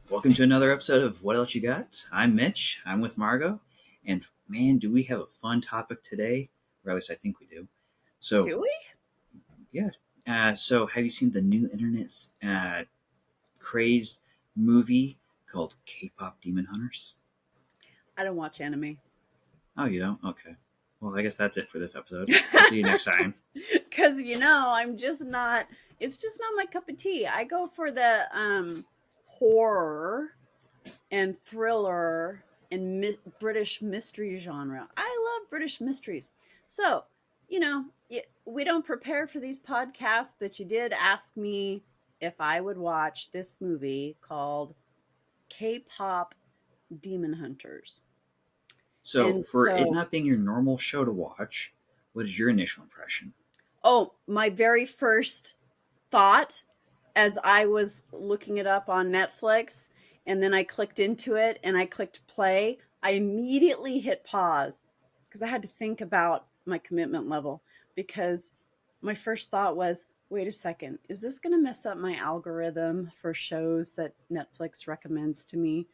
Welcome to another episode of What Else You Got? I'm Mitch. I'm with Margot. And man, do we have a fun topic today? Or at least I think we do. So, Do we? yeah. So, have you seen the new internet crazed movie called K pop Demon Hunters? I don't watch anime. Oh, you don't? Okay. Well, I guess that's it for this episode. We'll see you next time. Cuz I'm just not it's just not my cup of tea. I go for the horror and thriller and British mystery genre. I love British mysteries. So, we don't prepare for these podcasts, but you did ask me if I would watch this movie called K-pop Demon Hunters. So, And for it so not being your normal show to watch, what is your initial impression? Oh, my very first thought as I was looking it up on Netflix and then I clicked into it and I clicked play, I immediately hit pause because I had to think about my commitment level because my first thought was, wait a second, is this going to mess up my algorithm for shows that Netflix recommends to me?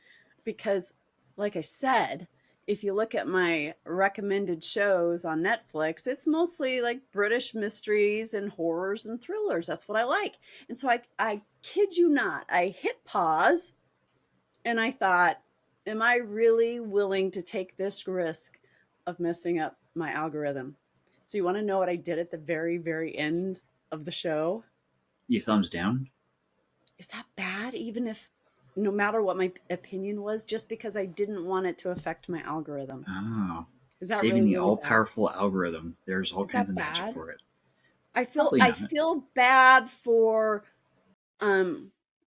Because, like I said, if you look at my recommended shows on Netflix, it's mostly like British mysteries and horrors and thrillers. That's what I like. And so I kid you not, I hit pause and I thought, am I really willing to take this risk of messing up my algorithm? So you want to know what I did at the very, very end of the show? You thumbs down? Is that bad? Even if no matter what my opinion was, just because I didn't want it to affect my algorithm. Oh. Is that Saving really, the really all bad? powerful algorithm. There's all Is kinds that of magic bad? for it. I feel Probably I not. feel bad for um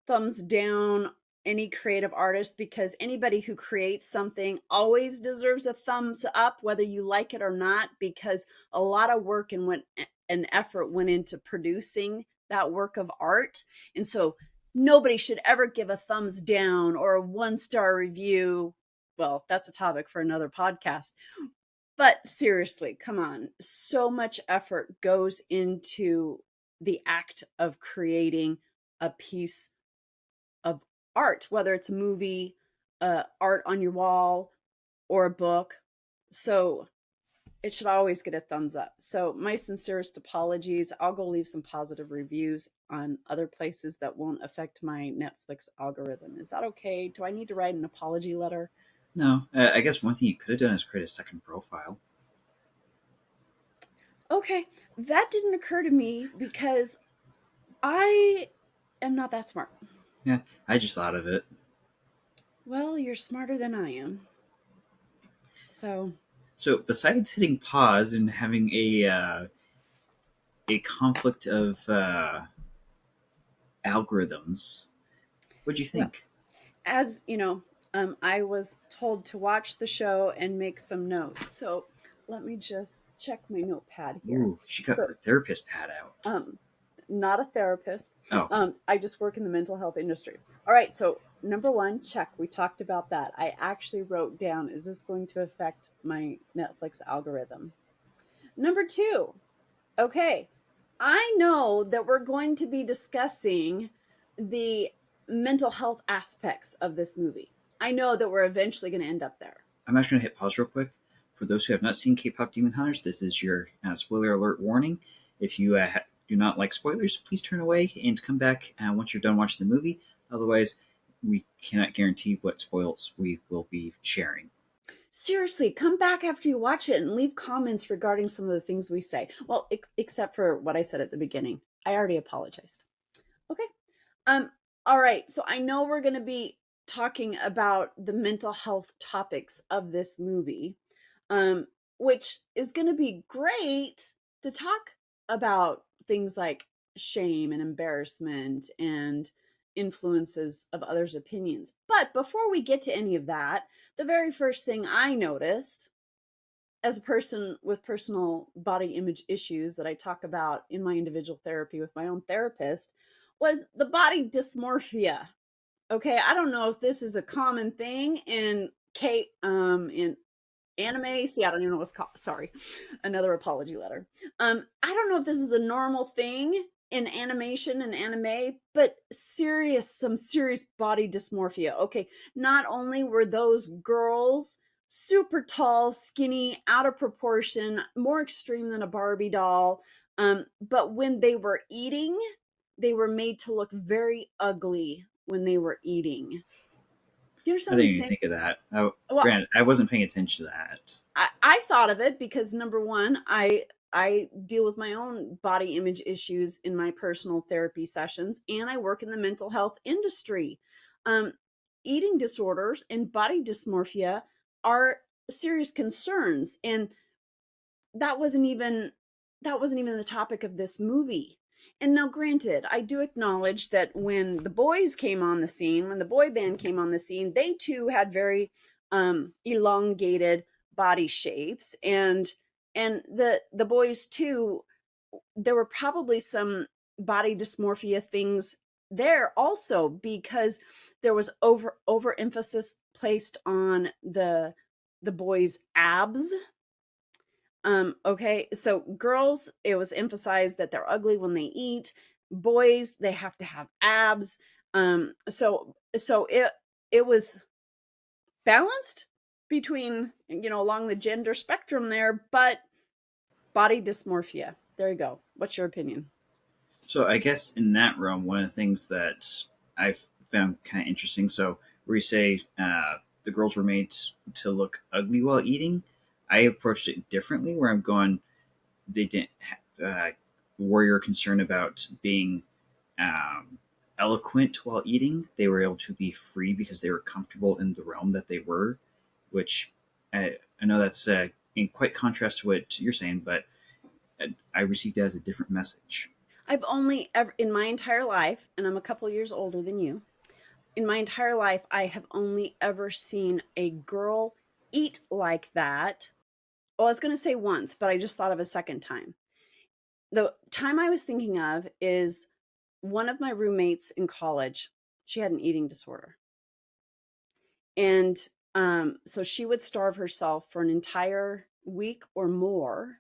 thumbs down any creative artist because anybody who creates something always deserves a thumbs up whether you like it or not because a lot of work and effort went into producing that work of art. And so nobody should ever give a thumbs down or a one-star review. Well, that's a topic for another podcast. But seriously, come on. So much effort goes into the act of creating a piece of art, whether it's a movie, art on your wall, or a book. So it should always get a thumbs up. So my sincerest apologies. I'll go leave some positive reviews on other places that won't affect my Netflix algorithm. Is that okay? Do I need to write an apology letter? No, I guess one thing you could have done is create a second profile. Okay, that didn't occur to me because I am not that smart. Yeah, I just thought of it. Well, you're smarter than I am. So, So, besides hitting pause and having a conflict of algorithms, what'd you well, think? as you know, I was told to watch the show and make some notes. So, let me just check my notepad here. Ooh, she got So, her therapist pad out. um, not a therapist. Oh, I just work in the mental health industry. All right. So, number one, check. We talked about that. I actually wrote down, is this going to affect my Netflix algorithm? Number two, okay, I know that we're going to be discussing the mental health aspects of this movie. I know that we're eventually going to end up there. I'm actually gonna hit pause real quick. For those who have not seen K-pop Demon Hunters, this is your spoiler alert warning. If you do not like spoilers, please turn away and come back once you're done watching the movie. Otherwise, we cannot guarantee what spoils we will be sharing. Seriously, come back after you watch it and leave comments regarding some of the things we say. Well, except for what I said at the beginning. I already apologized. Okay. Um all right. So I know we're going to be talking about the mental health topics of this movie. Um which is going to be great to talk about things like shame and embarrassment and influences of others' opinions. But before we get to any of that, the very first thing I noticed as a person with personal body image issues that I talk about in my individual therapy with my own therapist was the body dysmorphia. Okay, I don't know if this is a common thing in anime. See, I don't even know what's called. Sorry, another apology letter. I don't know if this is a normal thing in animation and anime, but some serious body dysmorphia. Okay, not only were those girls super tall, skinny, out of proportion, more extreme than a Barbie doll, but when they were eating, they were made to look very ugly when they were eating. Do you I understand what I'm didn't even saying? think of that. Well, Granted, I wasn't paying attention to that. I thought of it because number one, I deal with my own body image issues in my personal therapy sessions, and I work in the mental health industry. Um, Eating disorders and body dysmorphia are serious concerns, and that wasn't even that wasn't even the topic of this movie. And now granted, I do acknowledge that when the boys came on the scene, when the boy band came on the scene, they too had very elongated body shapes, and the boys too, there were probably some body dysmorphia things there also, because there was overemphasis placed on the boys abs. Okay, so girls, it was emphasized that they're ugly when they eat. Boys, they have to have abs. So it was balanced between, along the gender spectrum there, but body dysmorphia. There you go. What's your opinion? So I guess in that realm, one of the things that I've found kind of interesting. So where you say the girls were made to look ugly while eating, I approached it differently. Where I'm going, they didn't warrior concern about being um, eloquent while eating. They were able to be free because they were comfortable in the realm that they were, which I know that's in quite contrast to what you're saying, but I received it as a different message. I've only ever, in my entire life, and I'm a couple years older than you, in my entire life, I have only ever seen a girl eat like that. Well, I was going to say once, but I just thought of a second time. The time I was thinking of is one of my roommates in college. She had an eating disorder. And so she would starve herself for an entire week or more,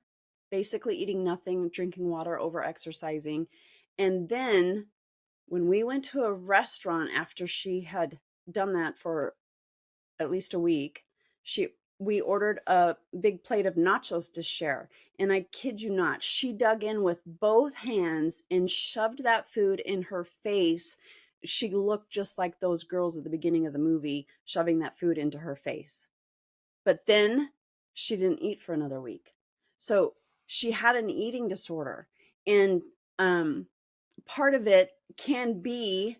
basically eating nothing, drinking water, over exercising. And then when we went to a restaurant after she had done that for at least a week, she we ordered a big plate of nachos to share. And I kid you not, she dug in with both hands and shoved that food in her face. She looked just like those girls at the beginning of the movie, shoving that food into her face. But then she didn't eat for another week. So she had an eating disorder. And part of it can be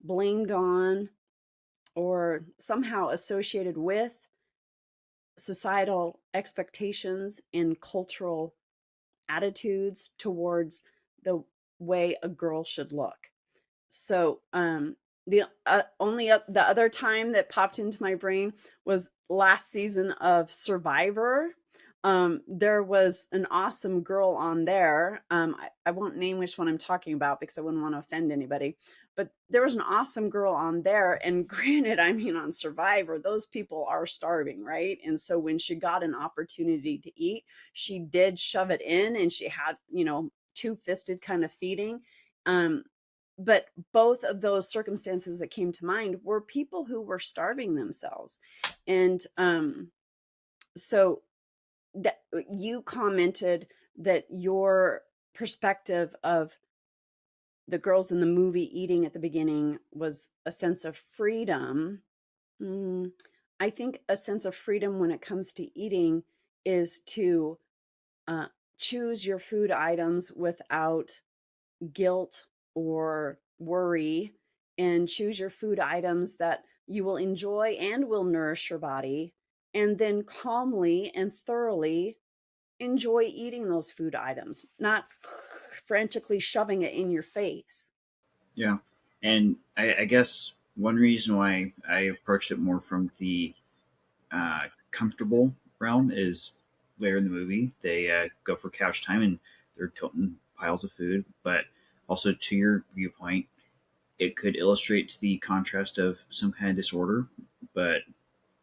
blamed on or somehow associated with societal expectations and cultural attitudes towards the way a girl should look. So, the only the other time that popped into my brain was last season of Survivor. There was an awesome girl on there. I won't name which one I'm talking about because I wouldn't want to offend anybody. But there was an awesome girl on there. And granted, I mean, on Survivor, those people are starving, right? And so when she got an opportunity to eat, she did shove it in, and she had, two-fisted kind of feeding. Um, but both of those circumstances that came to mind were people who were starving themselves. And so that you commented that your perspective of the girls in the movie eating at the beginning was a sense of freedom. Mm, I think a sense of freedom when it comes to eating is to uh, choose your food items without guilt or worry, and choose your food items that you will enjoy and will nourish your body, and then calmly and thoroughly enjoy eating those food items, not frantically shoving it in your face. Yeah, and I guess one reason why I approached it more from the comfortable realm is later in the movie they go for couch time and they're toting piles of food, but also to your viewpoint, it could illustrate the contrast of some kind of disorder, but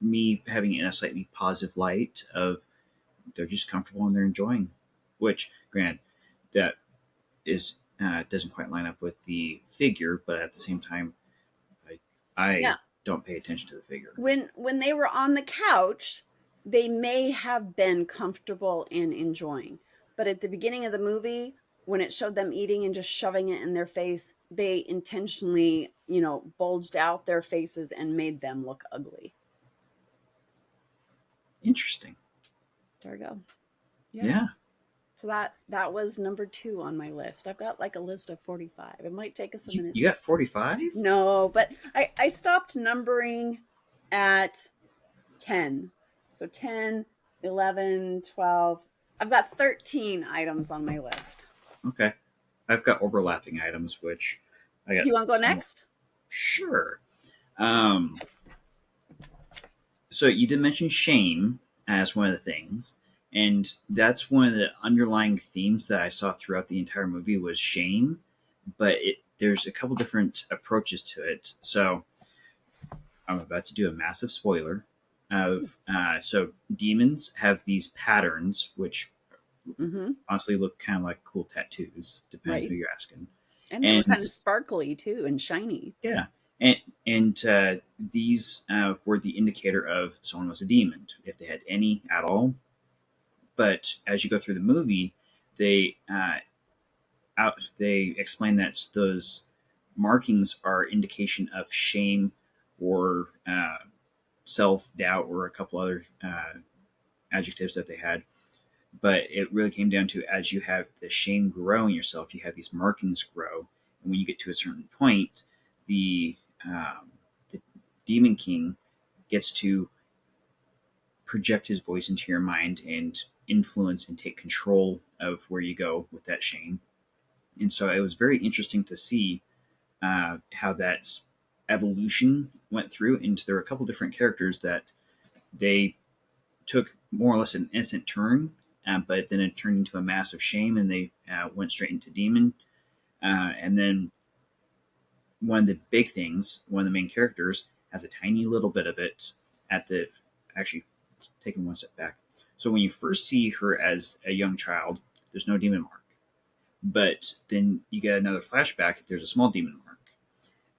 me having it in a slightly positive light of they're just comfortable and they're enjoying, which granted that is doesn't quite line up with the figure, but at the same time, I, I Yeah. don't pay attention to the figure. When they were on the couch, they may have been comfortable and enjoying. But at the beginning of the movie, when it showed them eating and just shoving it in their face, they intentionally, bulged out their faces and made them look ugly. Interesting. There we go. Yeah. Yeah. So that was number 2 on my list. I've got like a list of 45. It might take us a minute You to got 45? No, but I stopped numbering at 10. So 10, 11, 12. I've got 13 items on my list. Okay. I've got overlapping items, which I got Do you want to go some. next? Sure. Um, so you did mention shame as one of the things, and that's one of the underlying themes that I saw throughout the entire movie was shame, but there's a couple different approaches to it. So I'm about to do a massive spoiler of so demons have these patterns which Mm-hmm. honestly look kind of like cool tattoos, depending Right. who you're asking. And they were And kind of sparkly too and shiny. yeah, and these were the indicator of someone was a demon if they had any at all. But as you go through the movie, they they explain that those markings are indication of shame or self doubt or a couple other adjectives that they had. But it really came down to as you have the shame grow in yourself, you have these markings grow, and when you get to a certain point, the demon king gets to project his voice into your mind and influence and take control of where you go with that shame. And so it was very interesting to see how that evolution went through. And there were a couple different characters that they took more or less an innocent turn, but then it turned into a massive shame, and they went straight into demon. And then one of the big things, one of the main characters, has a tiny little bit of it at the actually taking one step back. So when you first see her as a young child, there's no demon mark. But then you get another flashback, there's a small demon mark.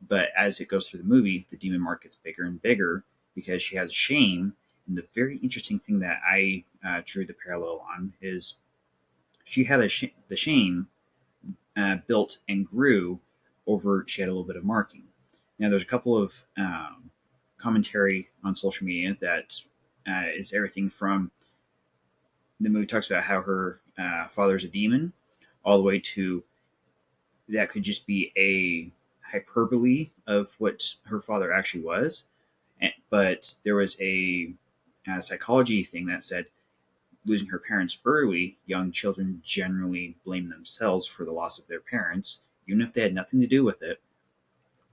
But as it goes through the movie, the demon mark gets bigger and bigger because she has shame. And the very interesting thing that I drew the parallel on is she had the shame built and grew over. She had a little bit of marking. Now, there's a couple of commentary on social media that is everything from the movie talks about how her father's a demon, all the way to that could just be a hyperbole of what her father actually was. But there was a psychology thing that said losing her parents early, young children generally blame themselves for the loss of their parents, even if they had nothing to do with it.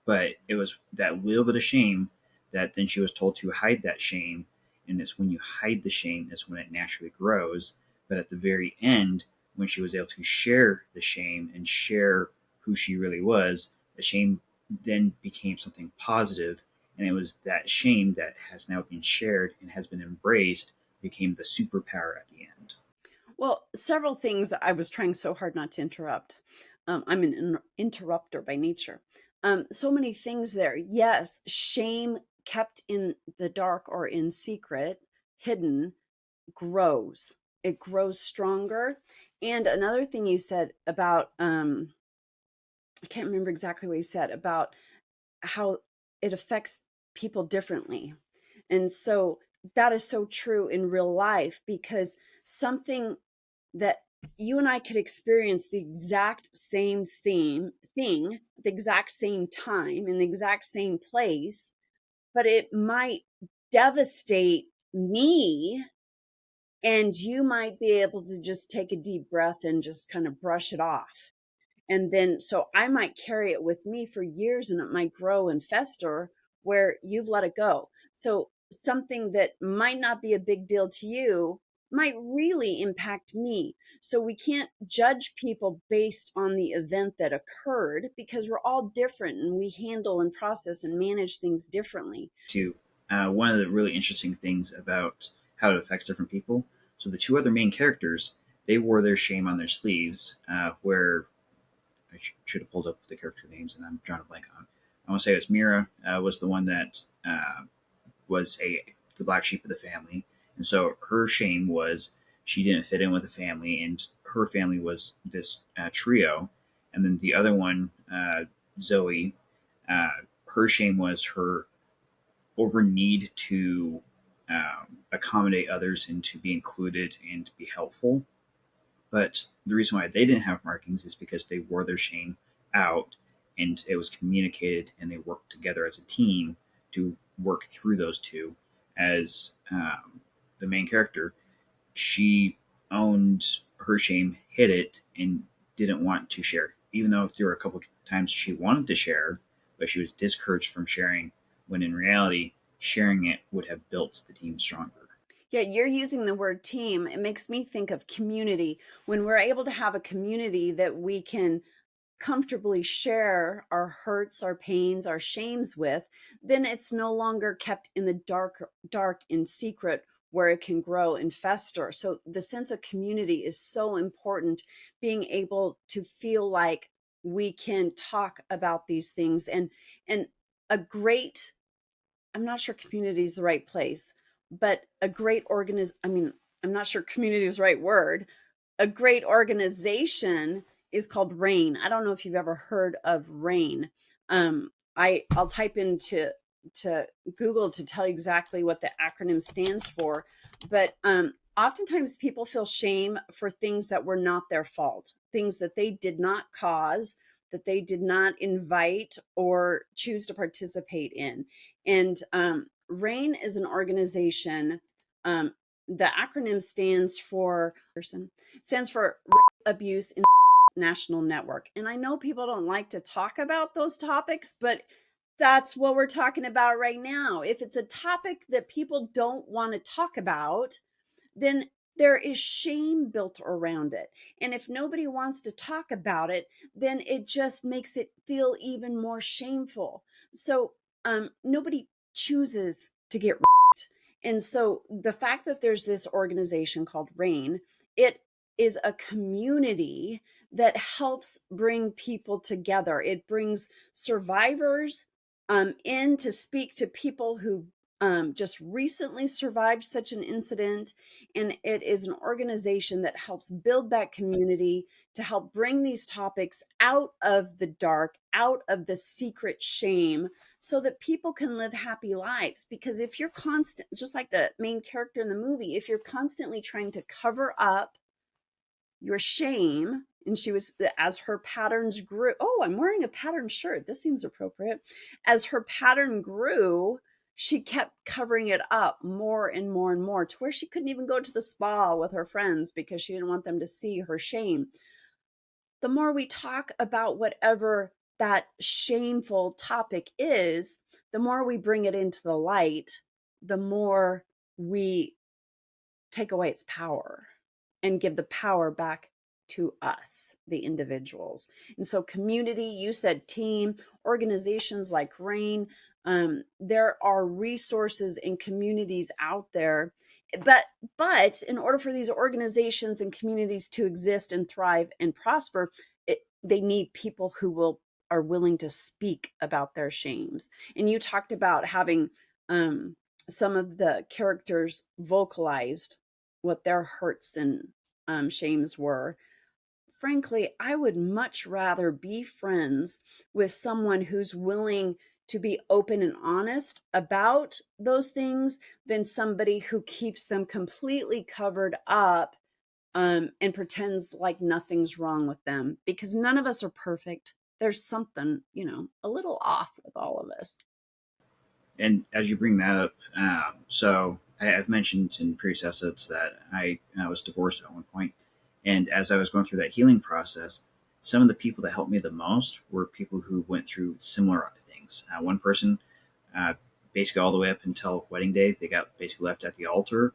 But it was that little bit of shame that then she was told to hide that shame. And it's when you hide the shame, is when it naturally grows. But at the very end, when she was able to share the shame and share who she really was, the shame then became something positive, and it was that shame that has now been shared and has been embraced became the superpower at the end. Well, several things. I was trying so hard not to interrupt. I'm an interrupter by nature. So many things there. Yes, shame kept in the dark or in secret, hidden, grows. It grows stronger. And another thing you said about, I can't remember exactly what you said about how it affects people differently. And so that is so true in real life because something that you and I could experience the exact same thing, the exact same time, in the exact same place, but it might devastate me, and you might be able to just take a deep breath and just kind of brush it off. And then, so I might carry it with me for years and it might grow and fester where you've let it go. So something that might not be a big deal to you might really impact me. So we can't judge people based on the event that occurred because we're all different and we handle and process and manage things differently. To one of the really interesting things about how it affects different people. So the two other main characters, they wore their shame on their sleeves, where should have pulled up the character names, and I'm drawing a blank on. I want to say it was Mira was the one that was the black sheep of the family, and so her shame was she didn't fit in with the family, and her family was this trio, and then the other one, Zoe, her shame was her over need to accommodate others and to be included and to be helpful. But the reason why they didn't have markings is because they wore their shame out and it was communicated and they worked together as a team to work through those two. As the main character, she owned her shame, hid it, and didn't want to share. Even though there were a couple of times she wanted to share, but she was discouraged from sharing, when in reality, sharing it would have built the team stronger. Yeah, you're using the word team. It makes me think of community. When we're able to have a community that we can comfortably share our hurts, our pains, our shames with, then it's no longer kept in the dark in secret where it can grow and fester. So the sense of community is so important, being able to feel like we can talk about these things and a great, I'm not sure community is the right place, but a great I mean, I'm not sure community is the right word. A great organization is called RAIN. I don't know if you've ever heard of RAIN. I'll type into to Google to tell you exactly what the acronym stands for, but oftentimes people feel shame for things that were not their fault, things that they did not cause, that they did not invite or choose to participate in. And RAIN is an organization. The acronym stands for Rape Abuse in National Network. And I know people don't like to talk about those topics, but that's what we're talking about right now. If it's a topic that people don't want to talk about, then there is shame built around it. And if nobody wants to talk about it, then it just makes it feel even more shameful. So nobody chooses to get raped. And so the fact that there's this organization called RAIN, it is a community that helps bring people together. It brings survivors in to speak to people who just recently survived such an incident. And it is an organization that helps build that community to help bring these topics out of the dark, out of the secret shame, so that people can live happy lives. Because if you're constant, just like the main character in the movie, if you're constantly trying to cover up your shame, and she was, as her patterns grew, oh, I'm wearing a patterned shirt, this seems appropriate. As her pattern grew, she kept covering it up more and more and more, to where she couldn't even go to the spa with her friends because she didn't want them to see her shame. The more we talk about whatever that shameful topic is, the more we bring it into the light, the more we take away its power and give the power back to us, the individuals. And so, community, you said team, organizations like RAIN, there are resources and communities out there. But in order for these organizations and communities to exist and thrive and prosper, they need people who are willing to speak about their shames. And you talked about having some of the characters vocalized what their hurts and shames were. Frankly, I would much rather be friends with someone who's willing to be open and honest about those things than somebody who keeps them completely covered up and pretends like nothing's wrong with them, because none of us are perfect. There's something, a little off with all of us. And as you bring that up, I've mentioned in previous episodes that I was divorced at one point, and as I was going through that healing process, some of the people that helped me the most were people who went through similar things. One person, uh, basically all the way up until wedding day, they got basically left at the altar,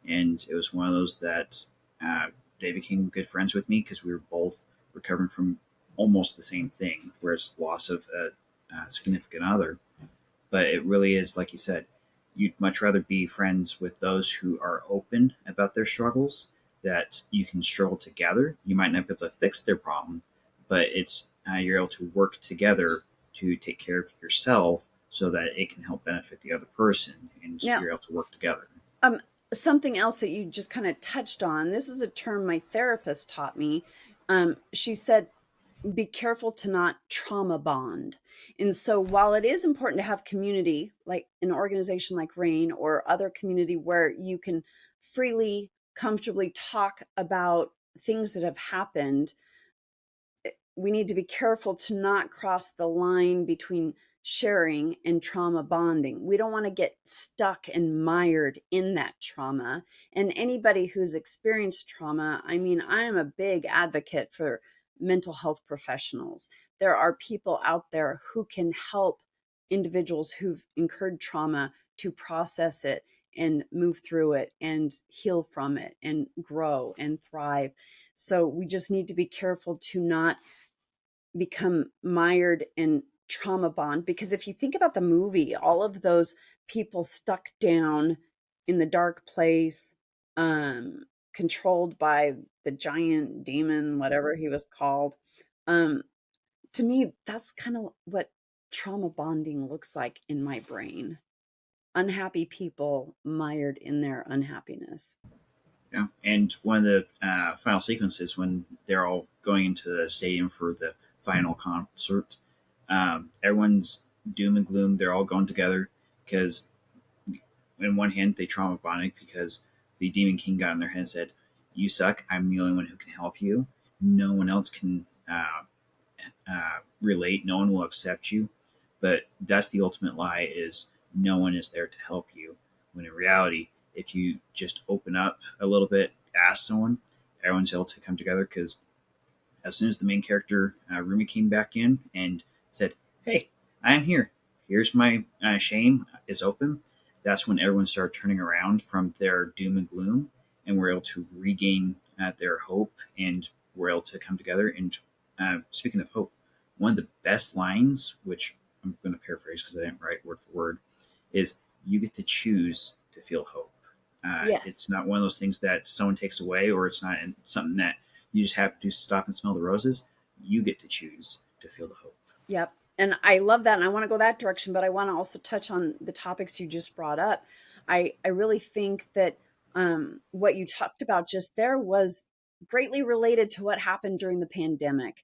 and it was one of those that uh, they became good friends with me because we were both recovering from almost the same thing, whereas loss of a significant other. But it really is, like you said, you'd much rather be friends with those who are open about their struggles, that you can struggle together. You might not be able to fix their problem, but it's you're able to work together to take care of yourself so that it can help benefit the other person, and Now, you're able to work together. um, something else that you just kind of touched on. This is a term my therapist taught me. She said, "Be careful to not trauma bond." And so, while it is important to have community, like an organization like RAIN or other community where you can freely, comfortably talk about things that have happened, we need to be careful to not cross the line between sharing and trauma bonding. We don't want to get stuck and mired in that trauma. And anybody who's experienced trauma, I mean, I am a big advocate for mental health professionals. There are people out there who can help individuals who've incurred trauma to process it and move through it and heal from it and grow and thrive. So we just need to be careful to not become mired in trauma bond, because if you think about the movie, all of those people stuck down in the dark place, controlled by the giant demon, whatever he was called, um to me that's kind of what trauma bonding looks like in my brain. Unhappy people mired in their unhappiness. Yeah. And one of the final sequences when they're all going into the stadium for the final concert, everyone's doom and gloom. They're all going together because, in one hand, they trauma bonded because the Demon King got in their head and said, "You suck. I'm the only one who can help you. No one else can relate. No one will accept you." But that's the ultimate lie: is no one is there to help you. When in reality, if you just open up a little bit, ask someone, everyone's able to come together. Because as soon as the main character Rumi came back in and said, "Hey, I'm here. Here's my shame is open." That's when everyone started turning around from their doom and gloom, and were able to regain their hope, and were able to come together. And speaking of hope, one of the best lines, which I'm going to paraphrase because I didn't write word for word, is "You get to choose to feel hope." Yes. It's not one of those things that someone takes away, or it's not something that you just have to stop and smell the roses. You get to choose to feel the hope. Yep. And I love that. And I want to go that direction, but I want to also touch on the topics you just brought up. I really think that what you talked about just there was greatly related to what happened during the pandemic.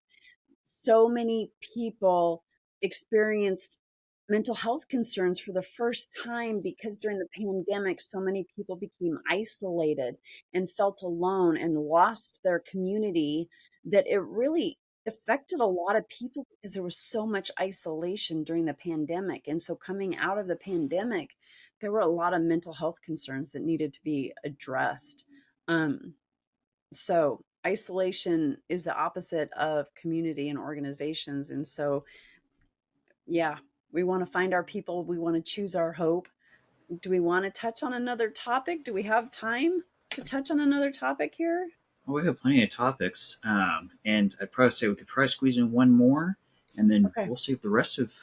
So many people experienced mental health concerns for the first time because during the pandemic, so many people became isolated and felt alone and lost their community, that it really affected a lot of people because there was so much isolation during the pandemic. And so coming out of the pandemic, there were a lot of mental health concerns that needed to be addressed. Um, so isolation is the opposite of community and organizations. And so, yeah, we want to find our people. We want to choose our hope. Do we want to touch on another topic? Do we have time to touch on another topic here? Well, we have plenty of topics, and I'd probably say we could try to squeeze in one more, and then Okay. we'll save the rest of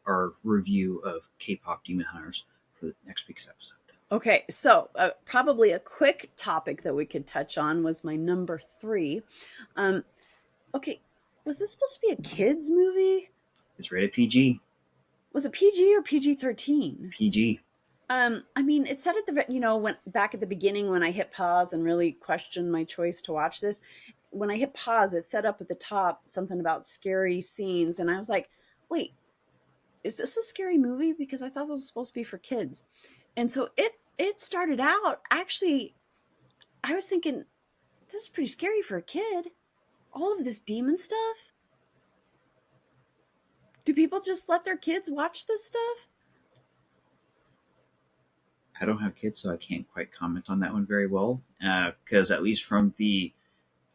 our review of K-pop Demon Hunters for the next week's episode. Okay. So, probably a quick topic that we could touch on was my number three. Um, okay. Was this supposed to be a kids' movie? It's rated PG. Was it PG or PG 13? PG. I mean, it said at the when back at the beginning when I hit pause and really questioned my choice to watch this, when I hit pause, it set up at the top something about scary scenes, and I was like, "Wait, is this a scary movie?" Because I thought it was supposed to be for kids, and so it started out actually. I was thinking this is pretty scary for a kid. All of this demon stuff. Do people just let their kids watch this stuff? I don't have kids, so I can't quite comment on that one very well. Because at least from the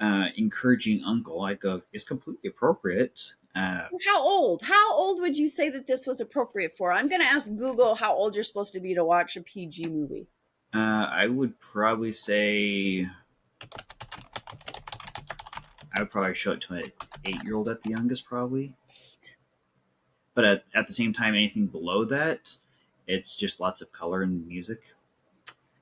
encouraging uncle, I'd go, it's completely appropriate. How old? How old would you say that this was appropriate for? I'm going to ask Google how old you're supposed to be to watch a PG movie. I would probably say I would probably show it to an 8-year-old at the youngest, probably. 8. But at the same time, anything below that, it's just lots of color and music.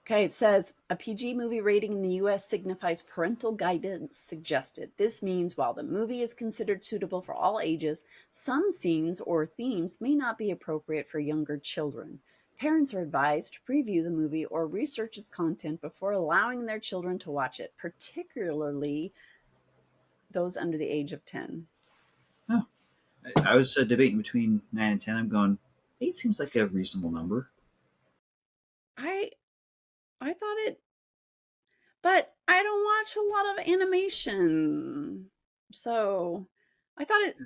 Okay, it says a PG movie rating in the US signifies parental guidance suggested. This means while the movie is considered suitable for all ages, some scenes or themes may not be appropriate for younger children. Parents are advised to preview the movie or research its content before allowing their children to watch it, particularly those under the age of 10. Oh, I was debating between 9 and 10. I'm going, 8 seems like a reasonable number. I I thought it, but I don't watch a lot of animation. So, I thought it,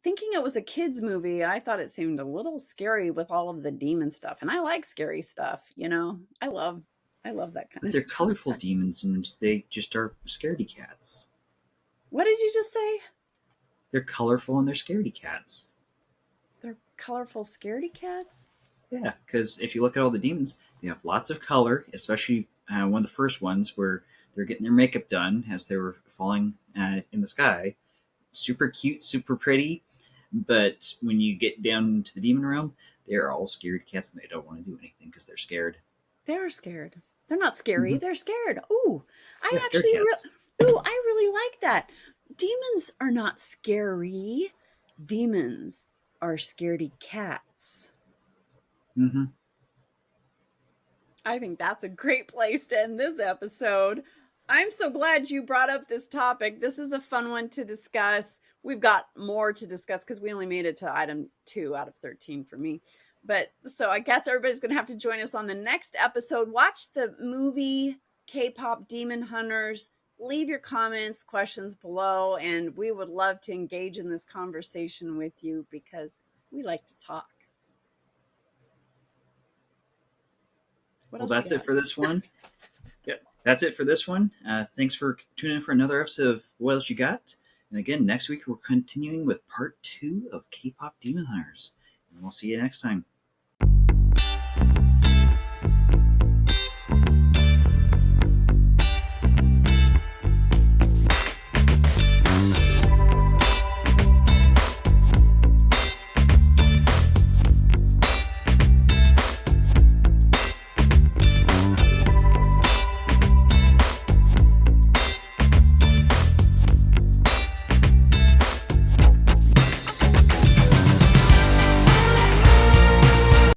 thinking it was a kids movie, I thought it seemed a little scary with all of the demon stuff. And I like scary stuff, you know. I love that kind But of they're stuff. colorful demons and they just are scaredy cats. What did you just say? They're colorful and they're scaredy cats. They're colorful scaredy cats? Yeah, because if you look at all the demons, they have lots of color, especially one of the first ones where they're getting their makeup done as they were falling in the sky. Super cute, super pretty. But when you get down into the demon realm, they're all scared cats and they don't want to do anything because they're scared. They're scared. They're not scary. Mm-hmm. They're scared. Ooh, I Yeah, scared actually, cats. ooh, I really like that. Demons are not scary. Demons are scaredy cats. Mm-hmm. I think that's a great place to end this episode. I'm so glad you brought up this topic. This is a fun one to discuss. We've got more to discuss because we only made it to item 2 out of 13 for me. But so I guess everybody's going to have to join us on the next episode. Watch the movie K pop Demon Hunters. Leave your comments, questions below, and we would love to engage in this conversation with you because we like to talk. What Well, else you that's it got? for this one. Yeah, that's it for this one. Thanks for tuning in for another episode of What Else You Got. And again, next week we're continuing with part 2 of K-pop Demon Hunters. And we'll see you next time.